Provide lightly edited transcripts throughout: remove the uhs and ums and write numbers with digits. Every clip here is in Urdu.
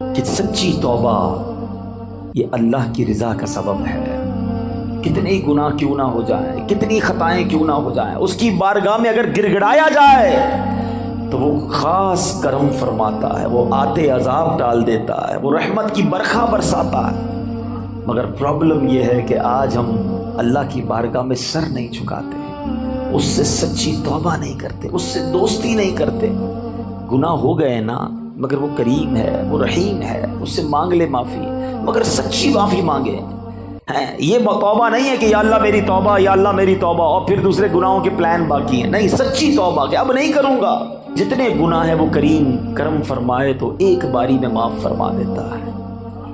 کہ سچی توبہ یہ اللہ کی رضا کا سبب ہے۔ کتنے گناہ کیوں نہ ہو جائیں، کتنی خطائیں کیوں نہ ہو جائیں، اس کی بارگاہ میں اگر گڑ گڑایا جائے تو وہ خاص کرم فرماتا ہے، وہ آتے عذاب ڈال دیتا ہے، وہ رحمت کی برکھا برساتا ہے۔ مگر پرابلم یہ ہے کہ آج ہم اللہ کی بارگاہ میں سر نہیں جھکاتے، اس سے سچی توبہ نہیں کرتے، اس سے دوستی نہیں کرتے۔ گناہ ہو گئے نا، مگر وہ کریم ہے، وہ رحیم ہے، اس سے مانگ لے معافی، مگر سچی معافی مانگے۔ یہ توبہ نہیں ہے کہ یا اللہ میری توبہ، یا اللہ میری توبہ، اور پھر دوسرے گناہوں کے پلان باقی ہیں۔ نہیں، سچی توبہ کہ اب نہیں کروں گا۔ جتنے گناہ ہیں وہ کریم کرم فرمائے تو ایک باری میں معاف فرما دیتا ہے۔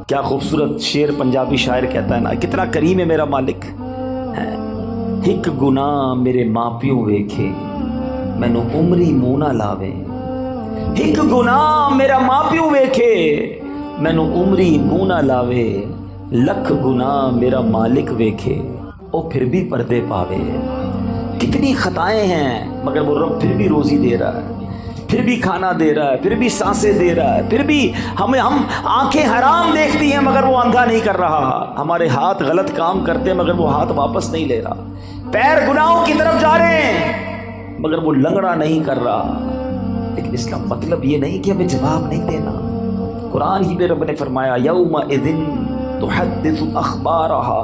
کیا خوبصورت شعر پنجابی شاعر کہتا ہے نا، کتنا کریم ہے میرا مالک۔ ایک گناہ میرے ماں پیو ویکھے مینو عمری منہ نہ لاوے، ایک گناہ میرا ماں پیو ویکھے مینو عمری منہ نہ لاوے، لکھ گناہ میرا مالک ویکھے او پھر بھی پردے پاوے۔ کتنی خطائیں ہیں مگر وہ رب پھر بھی روزی دے رہا ہے، پھر بھی کھانا دے رہا ہے، پھر بھی سانسیں دے رہا ہے، پھر بھی ہم آنکھیں حرام دیکھتی ہیں مگر وہ اندھا نہیں کر رہا، ہمارے ہاتھ غلط کام کرتے ہیں مگر وہ ہاتھ واپس نہیں لے رہا، پیر گناہوں کی طرف جا رہے ہیں مگر وہ لنگڑا نہیں کر رہا۔ لیکن اس کا مطلب یہ نہیں کہ ہمیں جواب نہیں دینا۔ قرآن ہی میں رب نے فرمایا یومئذ تحدث اخبارہا،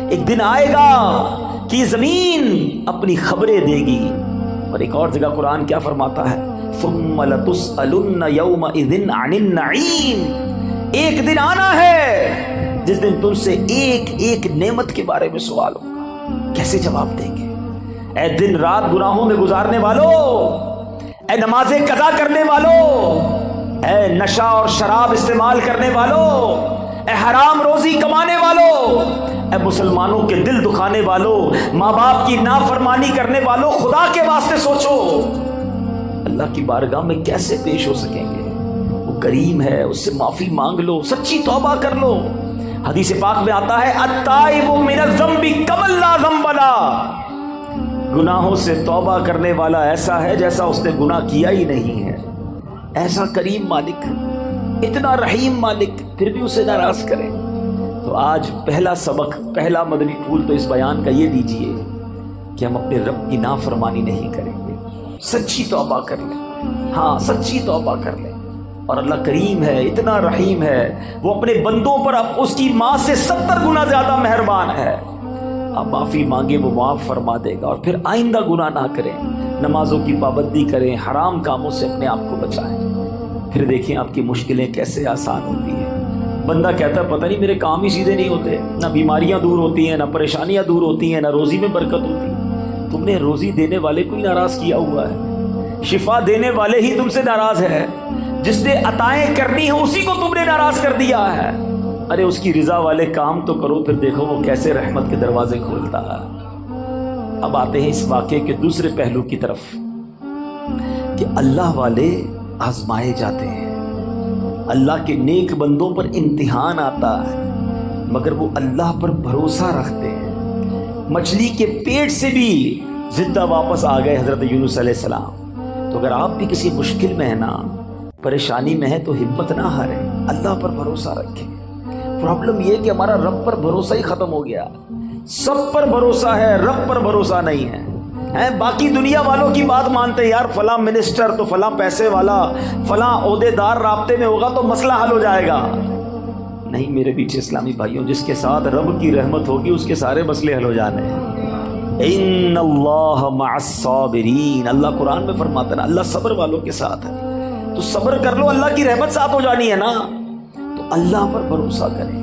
ایک دن آئے گا کہ یہ زمین اپنی خبریں دے گی۔ اور ایک اور جگہ قرآن کیا فرماتا ہے، ثم لتسألن یومئذ عن النعیم، ایک دن آنا ہے جس دن تم سے ایک ایک نعمت کے بارے میں سوال ہوگا، کیسے جواب دیں گے؟ اے دن رات گناہوں میں گزارنے والوں، اے نمازیں قضا کرنے والوں، اے نشہ اور شراب استعمال کرنے والوں، اے حرام روزی کمانے والوں، اے مسلمانوں کے دل دکھانے والوں، ماں باپ کی نافرمانی کرنے والوں، خدا کے واسطے سوچو اللہ کی بارگاہ میں کیسے پیش ہو سکیں گے؟ وہ کریم ہے، اس سے معافی مانگ لو، سچی توبہ کر لو۔ حدیث پاک میں آتا ہے التائب من الذنب کمن لا ذنب لہ، گناہوں سے توبہ کرنے والا ایسا ہے جیسا اس نے گناہ کیا ہی نہیں ہے۔ ایسا کریم مالک، اتنا رحیم مالک، پھر بھی اسے ناراض کرے۔ تو آج پہلا سبق، پہلا مدنی پھول تو اس بیان کا یہ دیجئے کہ ہم اپنے رب کی نافرمانی نہیں کریں گے، سچی توبہ کر لیں۔ ہاں، سچی توبہ کر لیں۔ اور اللہ کریم ہے، اتنا رحیم ہے، وہ اپنے بندوں پر اس کی ماں سے 70 گنا زیادہ مہربان ہے۔ آپ معافی مانگے وہ معاف فرما دے گا، اور پھر آئندہ گناہ نہ کریں، نمازوں کی پابندی کریں، حرام کاموں سے اپنے آپ کو بچائیں، پھر دیکھیں آپ کی مشکلیں کیسے آسان ہوتی ہیں۔ بندہ کہتا ہے پتہ نہیں میرے کام ہی سیدھے نہیں ہوتے، نہ بیماریاں دور ہوتی ہیں، نہ پریشانیاں دور ہوتی ہیں، نہ روزی میں برکت ہوتی ہے۔ تم نے روزی دینے والے کو ہی ناراض کیا ہوا ہے، شفا دینے والے ہی تم سے ناراض ہے، جس نے عطائیں کرنی ہیں اسی کو تم نے ناراض کر دیا ہے۔ ارے اس کی رضا والے کام تو کرو، پھر دیکھو وہ کیسے رحمت کے دروازے کھولتا ہے۔ اب آتے ہیں اس واقعے کے دوسرے پہلو کی طرف کہ اللہ والے آزمائے جاتے ہیں، اللہ کے نیک بندوں پر امتحان آتا ہے مگر وہ اللہ پر بھروسہ رکھتے ہیں۔ مچھلی کے پیٹ سے بھی زندہ واپس آ گئے حضرت یونس علیہ السلام۔ تو اگر آپ بھی کسی مشکل میں ہیں نا، پریشانی میں ہے، تو ہمت نہ ہاریں، اللہ پر بھروسہ رکھیں۔ پرابلم یہ کہ ہمارا رب پر بھروسہ ہی ختم ہو گیا، سب پر بھروسہ ہے، رب پر بھروسہ نہیں ہے۔ باقی دنیا والوں کی بات مانتے، یار فلاں منسٹر تو فلاں پیسے والا، فلاں عہدے دار رابطے میں ہوگا تو مسئلہ حل ہو جائے گا۔ نہیں میرے پیچھے اسلامی بھائیوں، جس کے ساتھ رب کی رحمت ہوگی اس کے سارے مسئلے حل ہو جانے ہیں۔ ان اللہ مع الصابرین، اللہ قرآن میں فرماتا ہے اللہ صبر والوں کے ساتھ ہے۔ تو صبر کر لو، اللہ کی رحمت ساتھ ہو جانی ہے نا، تو اللہ پر بھروسہ کریں۔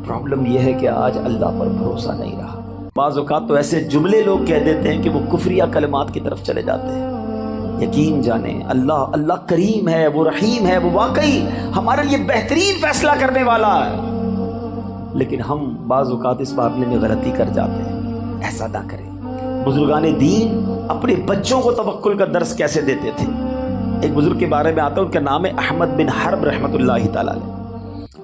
پرابلم یہ ہے کہ آج اللہ پر بھروسہ نہیں رہا۔ بعض اوقات تو ایسے جملے لوگ کہہ دیتے ہیں کہ وہ کفریہ کلمات کی طرف چلے جاتے ہیں۔ یقین جانیں اللہ کریم ہے، وہ رحیم ہے، وہ واقعی ہمارے لیے بہترین فیصلہ کرنے والا ہے، لیکن ہم بعض اوقات اس معاملے میں غلطی کر جاتے ہیں۔ ایسا نہ کریں۔ بزرگان دین اپنے بچوں کو توکل کا درس کیسے دیتے تھے؟ ایک بزرگ کے بارے میں آتا ہے، ان کا نام ہے احمد بن حرب رحمۃ اللہ تعالی علیہ۔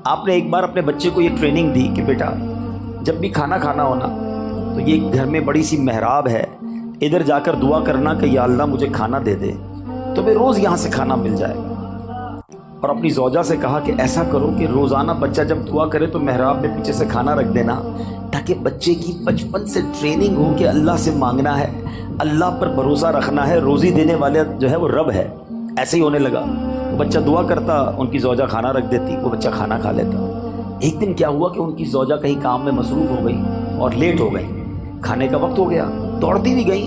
آپ نے ایک بار اپنے بچے کو یہ ٹریننگ دی کہ بیٹا جب بھی کھانا کھانا ہونا تو یہ گھر میں بڑی سی محراب ہے، ادھر جا کر دعا کرنا کہ یا اللہ مجھے کھانا دے دے، تو میں روز یہاں سے کھانا مل جائے گا۔ اور اپنی زوجہ سے کہا کہ ایسا کرو کہ روزانہ بچہ جب دعا کرے تو محراب میں پیچھے سے کھانا رکھ دینا، تاکہ بچے کی بچپن سے ٹریننگ ہو کہ اللہ سے مانگنا ہے، اللہ پر بھروسہ رکھنا ہے، روزی دینے والے جو ہے وہ رب ہے۔ ایسے ہی ہونے لگا، بچہ دعا کرتا، ان کی زوجہ کھانا رکھ دیتی، وہ بچہ کھانا کھا لیتا۔ ایک دن کیا ہوا کہ ان کی زوجہ کہیں کام میں مصروف ہو گئی اور لیٹ ہو گئی، کھانے کا وقت ہو گیا، دوڑتی بھی گئی،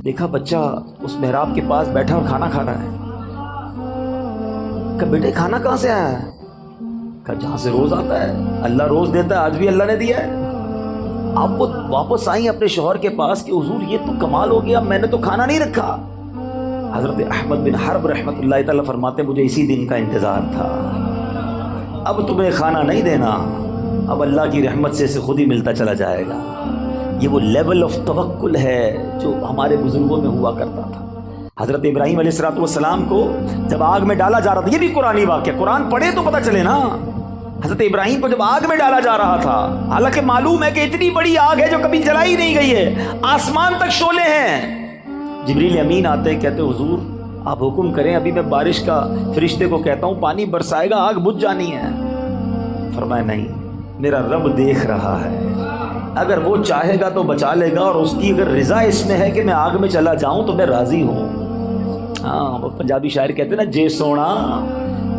دیکھا بچہ اس محراب کے پاس بیٹھا اور کھانا کھا رہا ہے۔ کہ بیٹے کھانا کہاں سے آیا ہے؟ کہ جہاں سے روز آتا ہے، اللہ روز دیتا ہے، آج بھی اللہ نے دیا ہے۔ آپ وہ واپس آئیں اپنے شوہر کے پاس کہ حضور یہ تو کمال ہو گیا، میں نے تو کھانا نہیں رکھا۔ حضرت احمد بن حرب رحمۃ اللہ تعالیٰ فرماتے مجھے اسی دن کا انتظار تھا، اب تمہیں کھانا نہیں دینا، اب اللہ کی رحمت سے اسے خود ہی ملتا چلا جائے گا۔ یہ وہ لیول آف توکل ہے جو ہمارے بزرگوں میں ہوا کرتا تھا۔ حضرت ابراہیم علیہ السلام کو جب آگ میں ڈالا جا رہا تھا، یہ بھی قرآنی واقعہ، قرآن پڑھے تو پتہ چلے نا، حضرت ابراہیم کو جب آگ میں ڈالا جا رہا تھا، حالانکہ معلوم ہے کہ اتنی بڑی آگ ہے جو کبھی جلائی نہیں گئی ہے، آسمان تک شعلے ہیں، جبریل امین آتے کہتے حضور آپ حکم کریں، ابھی میں بارش کا فرشتے کو کہتا ہوں پانی برسائے گا، آگ بجھ جانی ہے۔ فرمایا نہیں، میرا رب دیکھ رہا ہے، اگر وہ چاہے گا تو بچا لے گا، اور اس کی اگر رضا اس میں ہے کہ میں آگ میں چلا جاؤں تو میں راضی ہوں۔ ہاں وہ پنجابی شاعر کہتے ہیں نا، جے سونا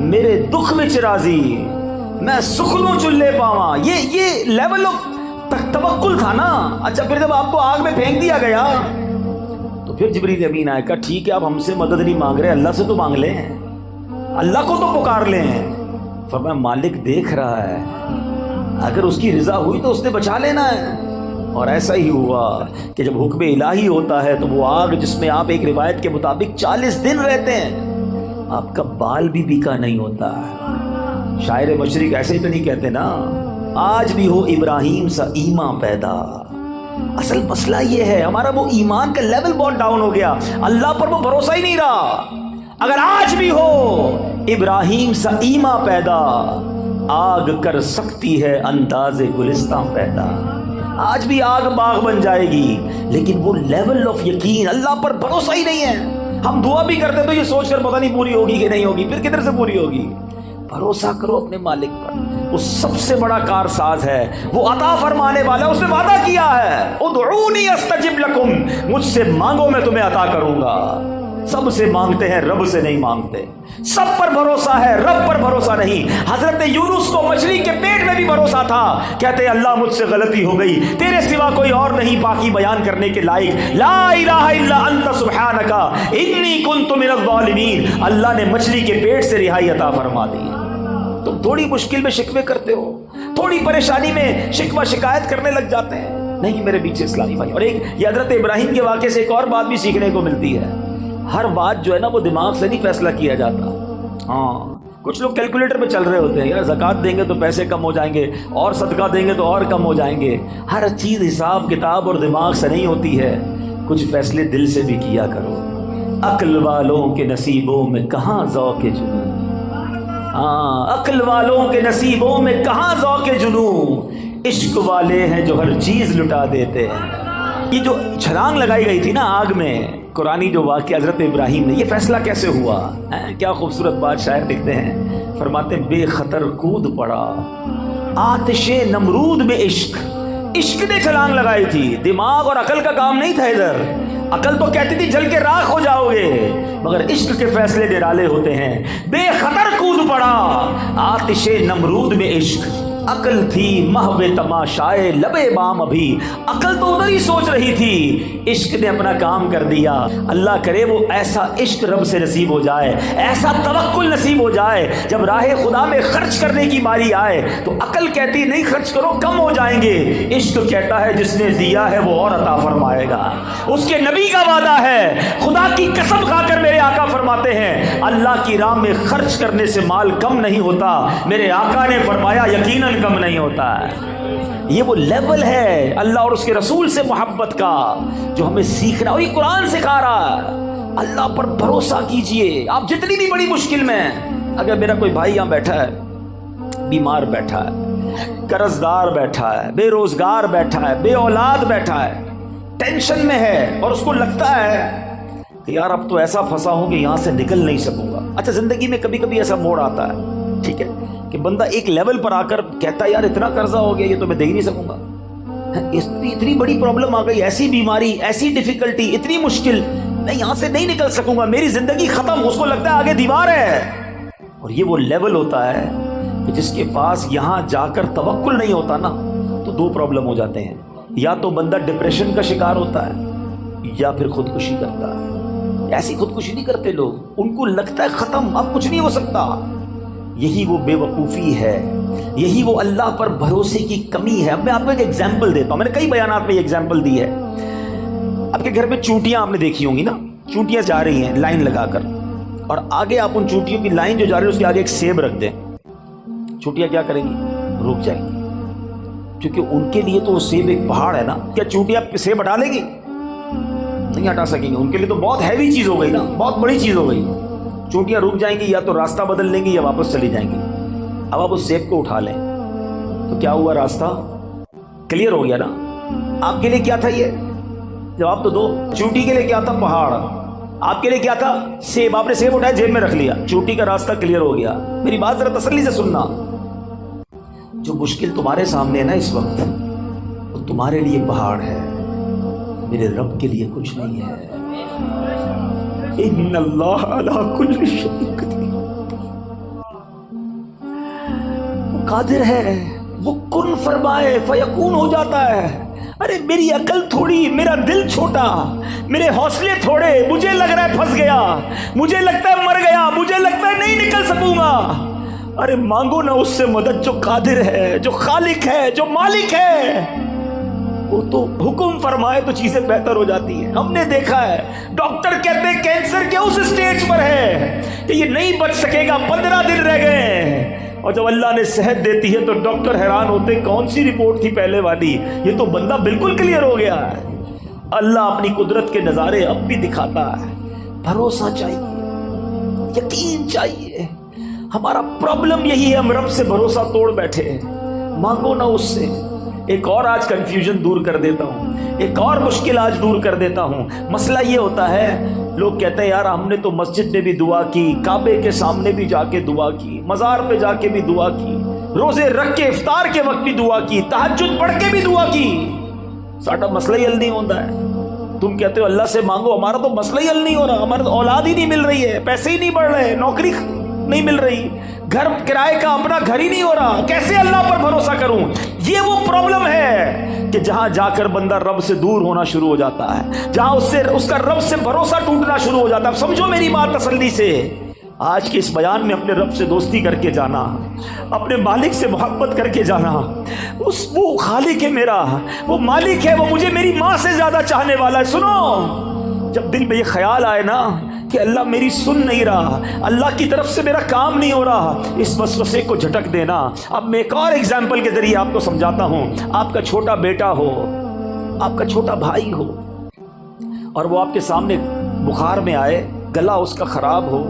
میرے دکھ وچ راضی، میں سکھلوں چلے پاواں۔ یہ لیول آف توکل تھا نا۔ اچھا پھر جب آپ کو آگ میں پھینک دیا گیا تو پھر جبریل امین آئے، کہا ٹھیک ہے آپ ہم سے مدد نہیں مانگ رہے، اللہ سے تو مانگ لیں، اللہ کو تو پکار لیں۔ فرمایا مالک دیکھ رہا ہے، اگر اس کی رضا ہوئی تو اس نے بچا لینا ہے۔ اور ایسا ہی ہوا کہ جب حکم الہی ہوتا ہے تو وہ آگ جس میں آپ ایک روایت کے مطابق 40 دن رہتے ہیں، آپ کا بال بھی بیکا نہیں ہوتا۔ شاعر مشرق ایسے ہی تو نہیں کہتے نا، آج بھی ہو ابراہیم سا ایمان پیدا۔ اصل مسئلہ یہ ہے ہمارا وہ ایمان کا لیول بہت ڈاؤن ہو گیا، اللہ پر وہ بھروسہ ہی نہیں رہا۔ اگر آج بھی ہو ابراہیم سا ایمان پیدا، آگ کر سکتی ہے انداز گلستان پیدا۔ آج بھی آگ باغ بن جائے گی، لیکن وہ لیول آف یقین، اللہ پر بھروسہ ہی نہیں ہے۔ ہم دعا بھی کرتے تو یہ سوچ کر پتہ نہیں پوری ہوگی کہ نہیں ہوگی، پھر کدھر سے پوری ہوگی؟ بھروسہ کرو اپنے مالک پر، وہ سب سے بڑا کارساز ہے، وہ عطا فرمانے والا، اس نے وعدہ کیا ہے ادعونی استجب لکم، مجھ سے مانگو میں تمہیں عطا کروں گا۔ سب سے مانگتے ہیں، رب سے نہیں مانگتے۔ سب پر بھروسہ ہے، رب پر بھروسہ نہیں۔ حضرت یونس کو مچھلی کے پیٹ میں بھی بھروسہ تھا، کہتے اللہ مجھ سے غلطی ہو گئی، تیرے سوا کوئی اور نہیں پاکی بیان کرنے کے لائق، لا الہ الا انت سبحانک انی کنت من الظالمین۔ اللہ نے مچھلی کے پیٹ سے رہائی عطا فرما دی۔ تم تھوڑی مشکل میں شکوے کرتے ہو، تھوڑی پریشانی میں شکوہ شکایت کرنے لگ جاتے ہیں۔ نہیں میرے پیچھے اسلامی بھائی، اور ایک یہ حضرت ابراہیم کے واقعے سے ایک اور بات بھی سیکھنے کو ملتی ہے، ہر بات جو ہے نا وہ دماغ سے نہیں فیصلہ کیا جاتا۔ ہاں کچھ لوگ کیلکولیٹر پہ چل رہے ہوتے ہیں، یار زکوٰۃ دیں گے تو پیسے کم ہو جائیں گے، اور صدقہ دیں گے تو اور کم ہو جائیں گے۔ ہر چیز حساب کتاب اور دماغ سے نہیں ہوتی ہے، کچھ فیصلے دل سے بھی کیا کرو۔ عقل والوں کے نصیبوں میں کہاں ذوق جنون، ہاں عقل والوں کے نصیبوں میں کہاں ذوق جنون، عشق والے ہیں جو ہر چیز لٹا دیتے ہیں۔ یہ جو چھلانگ لگائی گئی تھی نا آگ میں، قرآنی جو واقعہ حضرت ابراہیم نے، یہ فیصلہ کیسے ہوا؟ کیا خوبصورت بات شاعر لکھتے ہیں، فرماتے بے خطر کود پڑا آتش نمرود میں عشق۔ عشق نے چھلانگ لگائی تھی، دماغ اور عقل کا کام نہیں تھا ادھر۔ عقل تو کہتی تھی جل کے راکھ ہو جاؤ گے، مگر عشق کے فیصلے نرالے ہوتے ہیں۔ بے خطر کود پڑا آتش نمرود میں عشق، عقل تھی محو تماشائے لبے بام ابھی، عقل تو ادھر ہی سوچ رہی تھی، عشق نے اپنا کام کر دیا۔ اللہ کرے وہ ایسا عشق رب سے نصیب ہو جائے، ایسا توکل نصیب ہو جائے، جب راہ خدا میں خرچ کرنے کی باری آئے تو عقل کہتی نہیں خرچ کرو کم ہو جائیں گے، عشق کہتا ہے جس نے دیا ہے وہ اور عطا فرمائے گا۔ اس کے نبی کا وعدہ ہے، خدا کی قسم کھا کر میرے آقا فرماتے ہیں اللہ کی راہ میں خرچ کرنے سے مال کم نہیں ہوتا، میرے آقا نے فرمایا یقیناً کم نہیں ہوتا ہے۔ یہ وہ لیول ہے اللہ اور اس کے رسول سے محبت کا جو ہمیں سیکھنا، اور یہ قرآن سکھا رہا ہے۔ اللہ پر بھروسہ کیجئے، آپ جتنی بھی بڑی مشکل میں ہیں۔ اگر میرا کوئی بھائی یہاں بیٹھا ہے، بیمار بیٹھا ہے، قرض دار بیٹھا ہے، بے روزگار بیٹھا ہے، بے اولاد بیٹھا ہے، ٹینشن میں ہے، اور اس کو لگتا ہے کہ یار اب تو ایسا پھنسا ہوں کہ یہاں سے نکل نہیں سکوں گا، اچھا زندگی میں کبھی کبھی ایسا موڑ آتا ہے، ٹھیک ہے، کہ بندہ ایک لیول پر آ کر کہتا ہے یار اتنا قرضہ ہو گیا، یہ تو میں دے ہی نہیں سکوں گا، اتنی بڑی پرابلم آ گئی، ایسی بیماری، ایسی ڈیفیکلٹی، اتنی مشکل، میں یہاں سے نہیں نکل سکوں گا، میری زندگی ختم، اس کو لگتا ہے آگے دیوار ہے۔ اور یہ وہ لیول ہوتا ہے کہ جس کے پاس یہاں جا کر توکل نہیں ہوتا نا، تو دو پرابلم ہو جاتے ہیں، یا تو بندہ ڈپریشن کا شکار ہوتا ہے یا پھر خودکشی کرتا ہے۔ ایسی خودکشی نہیں کرتے لوگ، ان کو لگتا ہے ختم، اب کچھ نہیں ہو سکتا۔ یہی وہ بے وقوفی ہے، یہی وہ اللہ پر بھروسے کی کمی ہے۔ اب میں آپ کو ایک ایگزامپل دیتا ہوں، میں نے کئی بیانات میں یہ ایگزامپل دی ہے۔ آپ کے گھر میں چونٹیاں آپ نے دیکھی ہوں گی نا، چونٹیاں جا رہی ہیں لائن لگا کر، اور آگے آپ ان چونٹیوں کی لائن جو جا رہی ہے اس کے آگے ایک سیب رکھ دیں، چونٹیاں کیا کریں گی؟ رک جائیں گی، کیونکہ ان کے لیے تو وہ سیب ایک پہاڑ ہے نا۔ کیا چونٹیاں سیب ہٹا لے گی؟ نہیں ہٹا سکیں گے، ان کے لیے تو بہت ہیوی چیز ہو گئی نا، بہت بڑی چیز ہو گئی۔ چونٹیاں رک جائیں گی، یا تو راستہ بدل لیں گی یا واپس چلی جائیں گی۔ اب آپ اس سیب کو اٹھا لیں تو کیا ہوا؟ راستہ کلیئر ہو گیا نا۔ آپ کے لیے کیا تھا یہ؟ جواب تو دو۔ چونٹی کے لیے کیا تھا؟ پہاڑ۔ آپ کے لیے کیا تھا؟ سیب۔ آپ نے سیب اٹھایا، جیب میں رکھ لیا، چونٹی کا راستہ کلیئر ہو گیا۔ میری بات ذرا تسلی سے سننا، جو مشکل تمہارے سامنے ہے نا اس وقت، وہ تمہارے لیے پہاڑ ہے، میرے رب کے لیے کچھ نہیں ہے۔ ان اللہ علی کل شیء قدیر، وہ قادر ہے، وہ کن فرمائے فیکون ہو جاتا ہے۔ ارے میری عقل تھوڑی، میرا دل چھوٹا، میرے حوصلے تھوڑے، مجھے لگ رہا ہے پھنس گیا، مجھے لگتا ہے مر گیا، مجھے لگتا ہے نہیں نکل سکوں گا۔ ارے مانگو نا اس سے مدد جو قادر ہے، جو خالق ہے، جو مالک ہے۔ وہ تو حکم فرمائے تو چیزیں بہتر ہو جاتی ہیں۔ ہم نے دیکھا ہے ڈاکٹر کہتے ہیں کینسر کے اس سٹیج پر ہے کہ یہ نہیں بچ سکے گا، 15 دن رہ گئے، اور جب اللہ نے صحت دیتی ہے تو ڈاکٹر حیران ہوتے کون سی رپورٹ تھی پہلے والی، یہ تو بندہ بالکل کلیئر ہو گیا ہے۔ اللہ اپنی قدرت کے نظارے اب بھی دکھاتا ہے۔ بھروسہ چاہیے، یقین چاہیے۔ ہمارا پرابلم یہی ہے، ہم رب سے بھروسہ توڑ بیٹھے ہیں۔ مانگو نا اس سے۔ ایک اور آج کنفیوژن دور کر دیتا ہوں، ایک اور مشکل آج دور کر دیتا ہوں۔ مسئلہ یہ ہوتا ہے، لوگ کہتے ہیں یار ہم نے تو مسجد میں بھی دعا کی، کعبے کے سامنے بھی جا کے دعا کی، مزار پہ جا کے بھی دعا کی، روزے رکھ کے افطار کے وقت بھی دعا کی، تہجد پڑھ کے بھی دعا کی، ساڈا مسئلہ ہی حل نہیں ہوتا ہے۔ تم کہتے ہو اللہ سے مانگو، ہمارا تو مسئلہ ہی حل نہیں ہو رہا، ہمارا تو اولاد ہی نہیں مل رہی ہے، پیسے ہی نہیں بڑھ رہے، نوکری نہیں مل رہی، گھر کرائے کا اپنا گھر ہی نہیں ہو رہا، کیسے اللہ پر بھروسہ کروں؟ یہ وہ پرابلم ہے کہ جہاں جا کر بندہ رب سے دور ہونا شروع ہو جاتا ہے، جہاں اس کا رب سے بھروسہ ٹوٹنا شروع ہو جاتا ہے۔ سمجھو میری بات تسلی سے، آج کے اس بیان میں اپنے رب سے دوستی کر کے جانا، اپنے مالک سے محبت کر کے جانا۔ وہ خالق ہے میرا، وہ مالک ہے، وہ مجھے میری ماں سے زیادہ چاہنے والا ہے۔ سنو، جب دل میں یہ خیال آئے نا کہ اللہ میری سن نہیں رہا، اللہ کی طرف سے میرا کام نہیں ہو رہا، اس وسوسے کو جھٹک دینا۔ اب میں ایک اور ایگزامپل کے ذریعے آپ کو سمجھاتا ہوں۔ آپ کا چھوٹا بیٹا ہو، آپ کا چھوٹا بھائی ہو، اور وہ آپ کے سامنے بخار میں آئے، گلا اس کا خراب ہو،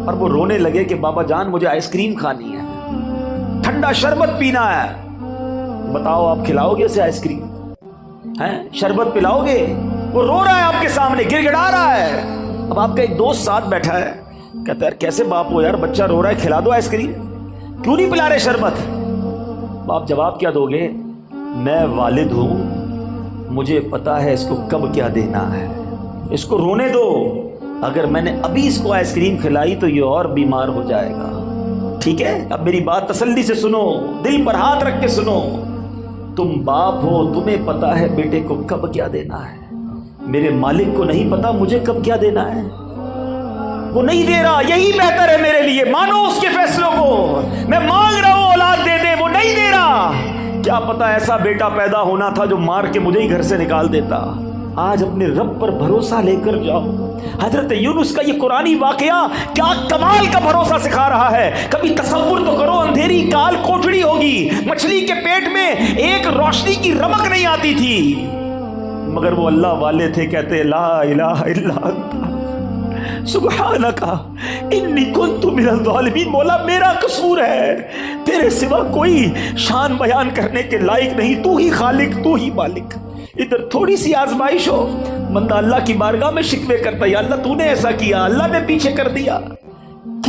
اور وہ رونے لگے کہ بابا جان مجھے آئس کریم کھانی ہے، ٹھنڈا شربت پینا ہے۔ بتاؤ آپ کھلاؤ گے اسے آئس کریم؟ ہیں شربت پلاؤ گے؟ وہ رو رہا ہے آپ کے سامنے، گر گڑا رہا ہے۔ اب آپ کا ایک دوست ساتھ بیٹھا ہے، کہتا ہے یار کیسے باپ ہو یار، بچہ رو رہا ہے، کھلا دو آئس کریم، کیوں نہیں پلا رہے شربت؟ باپ جواب کیا دو گے؟ میں والد ہوں، مجھے پتا ہے اس کو کب کیا دینا ہے، اس کو رونے دو، اگر میں نے ابھی اس کو آئس کریم کھلائی تو یہ اور بیمار ہو جائے گا۔ ٹھیک ہے، اب میری بات تسلی سے سنو، دل پر ہاتھ رکھ کے سنو۔ تم باپ ہو، تمہیں پتا ہے بیٹے کو کب کیا دینا ہے، میرے مالک کو نہیں پتا مجھے کب کیا دینا ہے، وہ نہیں دے رہا، یہی بہتر ہے میرے لیے، مانو اس کے فیصلوں کو۔ میں مانگ رہا ہوں اولاد دے دے، وہ نہیں دے رہا، کیا پتا ایسا بیٹا پیدا ہونا تھا جو مار کے مجھے ہی گھر سے نکال دیتا۔ آج اپنے رب پر بھروسہ لے کر جاؤ۔ حضرت یونس کا یہ قرآنی واقعہ کیا کمال کا بھروسہ سکھا رہا ہے۔ کبھی تصور تو کرو، اندھیری کال کوٹڑی ہوگی، مچھلی کے پیٹ میں ایک روشنی کی رمق نہیں آتی تھی، مگر وہ اللہ والے تھے، کہتے لا الہ الا انت سبحانک انی کنت من الظالمین۔ مولا میرا قصور ہے، تیرے سوا کوئی شان بیان کرنے کے لائق نہیں، تو ہی خالق، تو ہی مالک۔ ادھر تھوڑی سی آزمائش ہو، بندہ اللہ کی بارگاہ میں شکوے کرتا ہے، یا اللہ تو نے ایسا کیا، اللہ نے پیچھے کر دیا۔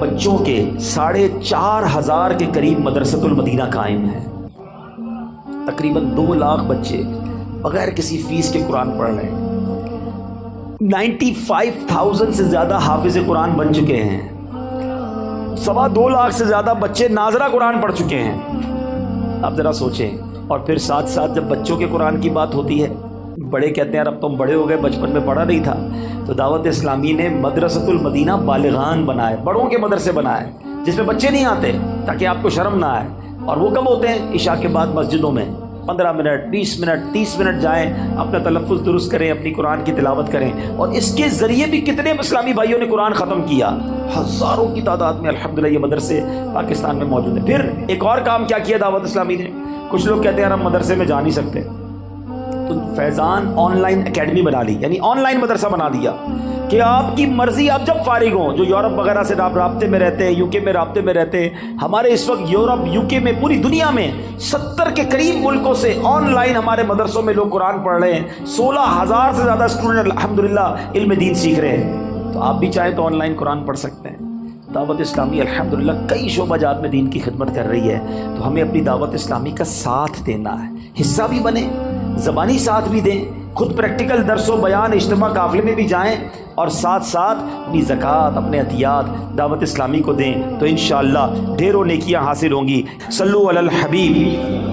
بچوں کے 4,500 کے قریب مدرسۃ المدینہ قائم ہیں. تقریباً 2 لاکھ بچے بغیر کسی فیس کے قرآن پڑھ رہے ہیں. 95,000 سے زیادہ حافظ قرآن بن چکے ہیں. 2.25 لاکھ سے زیادہ بچے ناظرہ قرآن پڑھ چکے ہیں. آپ ذرا سوچیں. اور پھر ساتھ ساتھ جب بچوں کے قرآن کی بات ہوتی ہے، بڑے کہتے ہیں اب تم بڑے ہو گئے، بچپن میں پڑھا نہیں تھا، تو دعوت اسلامی نے مدرسۃ المدینہ بالغان بنائے، بڑوں کے مدرسے بنائے جس میں بچے نہیں آتے تاکہ آپ کو شرم نہ آئے. اور وہ کب ہوتے ہیں؟ عشاء کے بعد مسجدوں میں 15 منٹ 20 منٹ 30 منٹ جائیں، اپنا تلفظ درست کریں، اپنی قرآن کی تلاوت کریں. اور اس کے ذریعے بھی کتنے اسلامی بھائیوں نے قرآن ختم کیا، ہزاروں کی تعداد میں الحمدللہ یہ مدرسے پاکستان میں موجود ہیں. پھر ایک اور کام کیا کیا دعوت اسلامی نے؟ کچھ لوگ کہتے ہیں ہم مدرسے میں جا نہیں سکتے، تو فیضان آن لائن اکیڈمی بنا لی، یعنی آن لائن مدرسہ بنا دیا کہ آپ کی مرضی، آپ جب فارغ ہوں. جو یورپ وغیرہ سے آپ رابطے میں رہتے ہیں، یو کے میں رابطے میں رہتے ہیں، ہمارے اس وقت یورپ یو کے میں پوری دنیا میں 70 کے قریب ملکوں سے آن لائن ہمارے مدرسوں میں لوگ قرآن پڑھ رہے ہیں. 16,000 سے زیادہ اسٹوڈنٹ الحمدللہ علم دین سیکھ رہے ہیں. تو آپ بھی چاہیں تو آن لائن قرآن پڑھ سکتے ہیں. دعوت اسلامی الحمدللہ کئی شعبہ جات میں دین کی خدمت کر رہی ہے. تو ہمیں اپنی دعوت اسلامی کا ساتھ دینا ہے، حصہ بھی بنیں، زبانی ساتھ بھی دیں، خود پریکٹیکل درس و بیان اجتماع قافلے میں بھی جائیں، اور ساتھ ساتھ اپنی زکوٰۃ، اپنے عطیات دعوت اسلامی کو دیں. تو انشاءاللہ ڈھیروں نیکیاں حاصل ہوں گی. صلو علی الحبیب.